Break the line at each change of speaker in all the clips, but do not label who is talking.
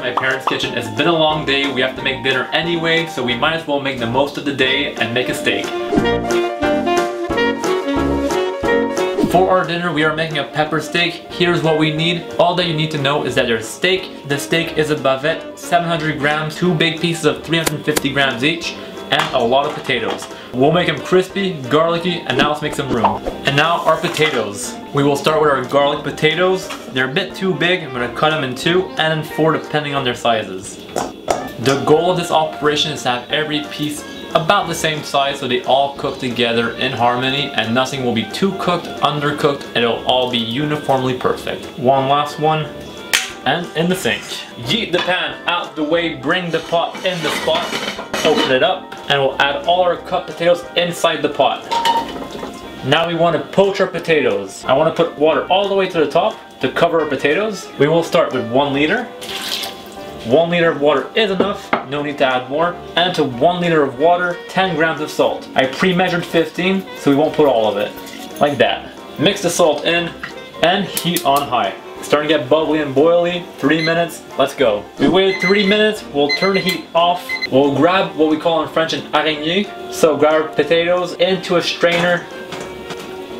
at my parents' kitchen. It's been a long day. We have to make dinner anyway, so we might as well make the most of the day and make a steak. For our dinner, we are making a pepper steak. Here's what we need. All that you need to know is that there's steak. The steak is a bavette, 700 grams, 2 big pieces of 350 grams each, and a lot of potatoes. We'll make them crispy, garlicky, and now let's make some room. And now our potatoes. We will start with our garlic potatoes. They're a bit too big. I'm gonna cut them in 2 and in 4 depending on their sizes. The goal of this operation is to have every piece about the same size so they all cook together in harmony and nothing will be too cooked, undercooked, and it'll all be uniformly perfect. One last one, and in the sink. Yeet the pan out the way, bring the pot in the spot, open it up, and we'll add all our cut potatoes inside the pot. Now we want to poach our potatoes. I want to put water all the way to the top to cover our potatoes. We will start with 1 liter. 1 liter of water is enough, no need to add more. And to 1 liter of water, 10 grams of salt. I pre-measured 15, so we won't put all of it. Like that. Mix the salt in and heat on high. Starting to get bubbly and boily, 3 minutes, let's go. We waited 3 minutes, we'll turn the heat off. We'll grab what we call in French an araignée. So grab our potatoes into a strainer.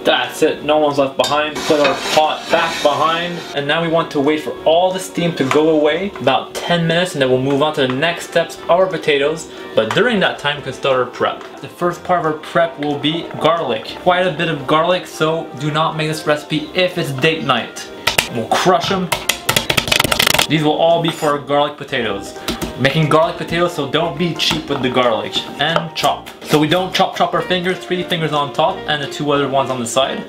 That's it, no one's left behind. Put our pot back behind. And now we want to wait for all the steam to go away, about 10 minutes, and then we'll move on to the next steps of our potatoes. But during that time, we can start our prep. The first part of our prep will be garlic. Quite a bit of garlic, so do not make this recipe if it's date night. We'll crush them. These will all be for our garlic potatoes. Making garlic potatoes, so don't be cheap with the garlic. And chop. So we don't chop our fingers, 3 fingers on top and the 2 other ones on the side.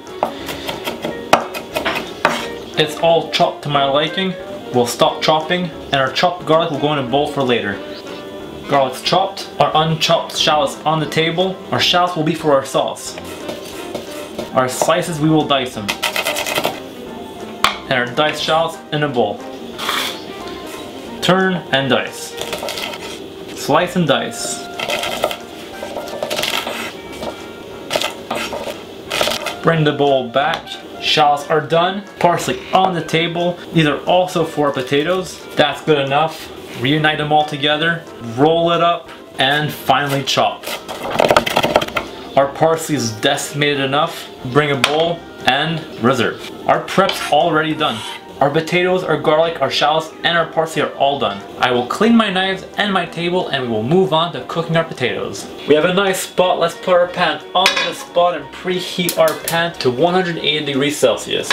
It's all chopped to my liking. We'll stop chopping and our chopped garlic will go in a bowl for later. Garlic's chopped, our unchopped shallots on the table. Our shallots will be for our sauce. Our slices, we will dice them. And our diced shallots in a bowl. Turn and dice. Slice and dice. Bring the bowl back. Shallots are done. Parsley on the table. These are also for potatoes. That's good enough. Reunite them all together. Roll it up. And finally chop. Our parsley is decimated enough. Bring a bowl and reserve. Our prep's already done. Our potatoes, our garlic, our shallots, and our parsley are all done. I will clean my knives and my table and we will move on to cooking our potatoes. We have a nice spot. Let's put our pan on the spot and preheat our pan to 180 degrees Celsius.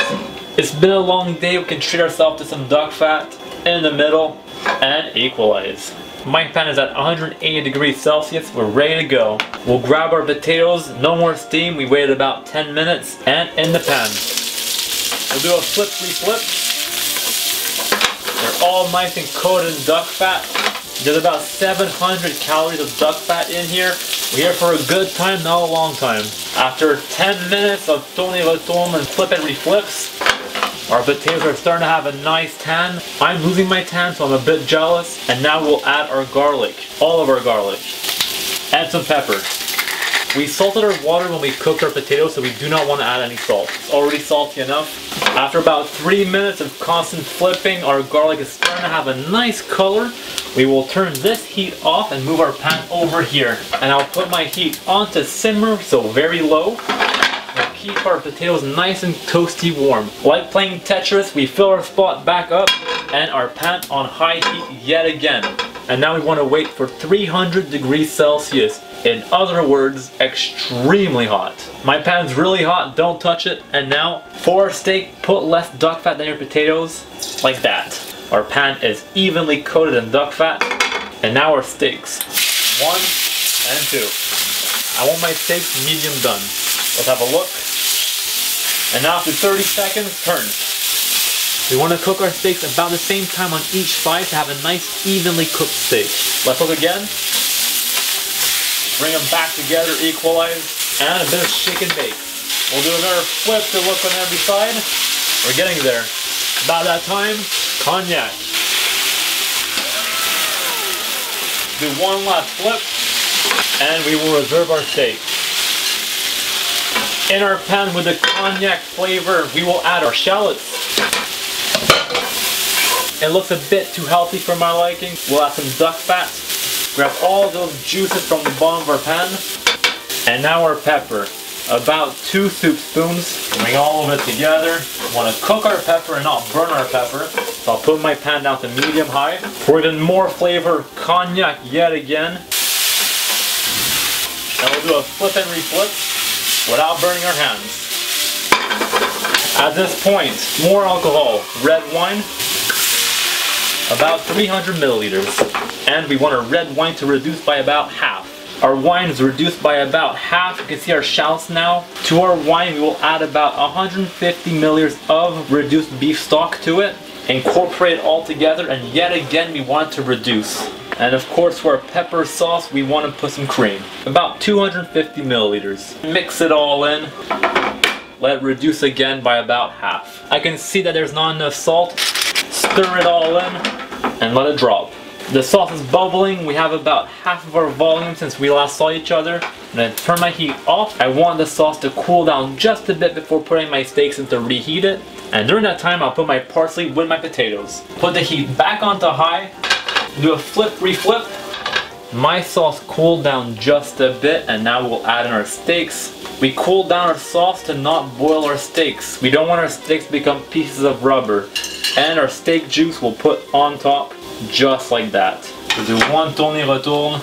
It's been a long day. We can treat ourselves to some duck fat in the middle and equalize. My pan is at 180 degrees Celsius. We're ready to go. We'll grab our potatoes. No more steam. We waited about 10 minutes and in the pan. We'll do a flip-flip. They're all nice and coated in duck fat. There's about 700 calories of duck fat in here. We're here for a good time, not a long time. After 10 minutes of tourner and flip and reflips, our potatoes are starting to have a nice tan. I'm losing my tan, so I'm a bit jealous. And now we'll add our garlic, all of our garlic. Add some pepper. We salted our water when we cooked our potatoes, so we do not want to add any salt. It's already salty enough. After about 3 minutes of constant flipping, our garlic is starting to have a nice color. We will turn this heat off and move our pan over here. And I'll put my heat on to simmer, so very low. We'll keep our potatoes nice and toasty warm. Like playing Tetris, we fill our spot back up and our pan on high heat yet again. And now we want to wait for 300 degrees Celsius. In other words, extremely hot. My pan's really hot, don't touch it. And now, for our steak, put less duck fat than your potatoes, like that. Our pan is evenly coated in duck fat. And now our steaks, 1 and 2. I want my steaks medium done. Let's have a look. And now after 30 seconds, turn. We want to cook our steaks about the same time on each side to have a nice evenly cooked steak. Let's look again. Bring them back together, equalize, and a bit of shake and bake. We'll do another flip to look on every side. We're getting there. About that time, cognac. Do one last flip, and we will reserve our steak. In our pan with the cognac flavor, we will add our shallots. It looks a bit too healthy for my liking. We'll add some duck fat. Grab all those juices from the bottom of our pan. And now our pepper. About 2 soup spoons. Bring all of it together. We want to cook our pepper and not burn our pepper. So I'll put my pan down to medium high. For even more flavor, cognac yet again. And we'll do a flip and reflip without burning our hands. At this point, more alcohol. Red wine. About 300 milliliters. And we want our red wine to reduce by about half. Our wine is reduced by about half. You can see our shallots now. To our wine, we will add about 150 milliliters of reduced beef stock to it. Incorporate it all together, and yet again, we want it to reduce. And of course, for our pepper sauce, we want to put some cream. About 250 milliliters. Mix it all in. Let it reduce again by about half. I can see that there's not enough salt. Stir it all in and let it drop. The sauce is bubbling. We have about half of our volume since we last saw each other. I'm going to turn my heat off. I want the sauce to cool down just a bit before putting my steaks in to reheat it. And during that time, I'll put my parsley with my potatoes. Put the heat back onto high. Do a flip, reflip. My sauce cooled down just a bit, and now we'll add in our steaks. We cooled down our sauce to not boil our steaks. We don't want our steaks to become pieces of rubber. And our steak juice we'll put on top. Just like that. We'll do one tourne-retourne,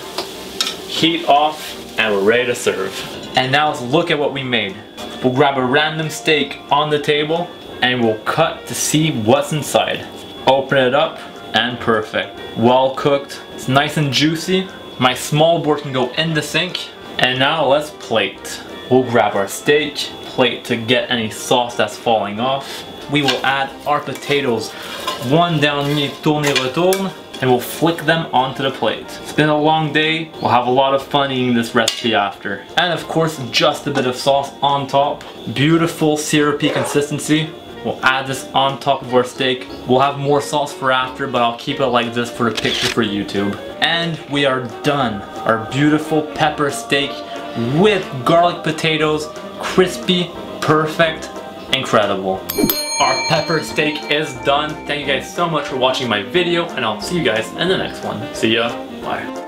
heat off, and we're ready to serve. And now let's look at what we made. We'll grab a random steak on the table and we'll cut to see what's inside. Open it up and perfect. Well cooked. It's nice and juicy. My small board can go in the sink. And now let's plate. We'll grab our steak, plate to get any sauce that's falling off. We will add our potatoes, one dernier tourne-retourne, and we'll flick them onto the plate. It's been a long day. We'll have a lot of fun eating this recipe after. And of course, just a bit of sauce on top. Beautiful syrupy consistency. We'll add this on top of our steak. We'll have more sauce for after, but I'll keep it like this for the picture for YouTube. And we are done. Our beautiful pepper steak with garlic potatoes, crispy, perfect, incredible. Our pepper steak is done. Thank you guys so much for watching my video, and I'll see you guys in the next one. See ya. Bye.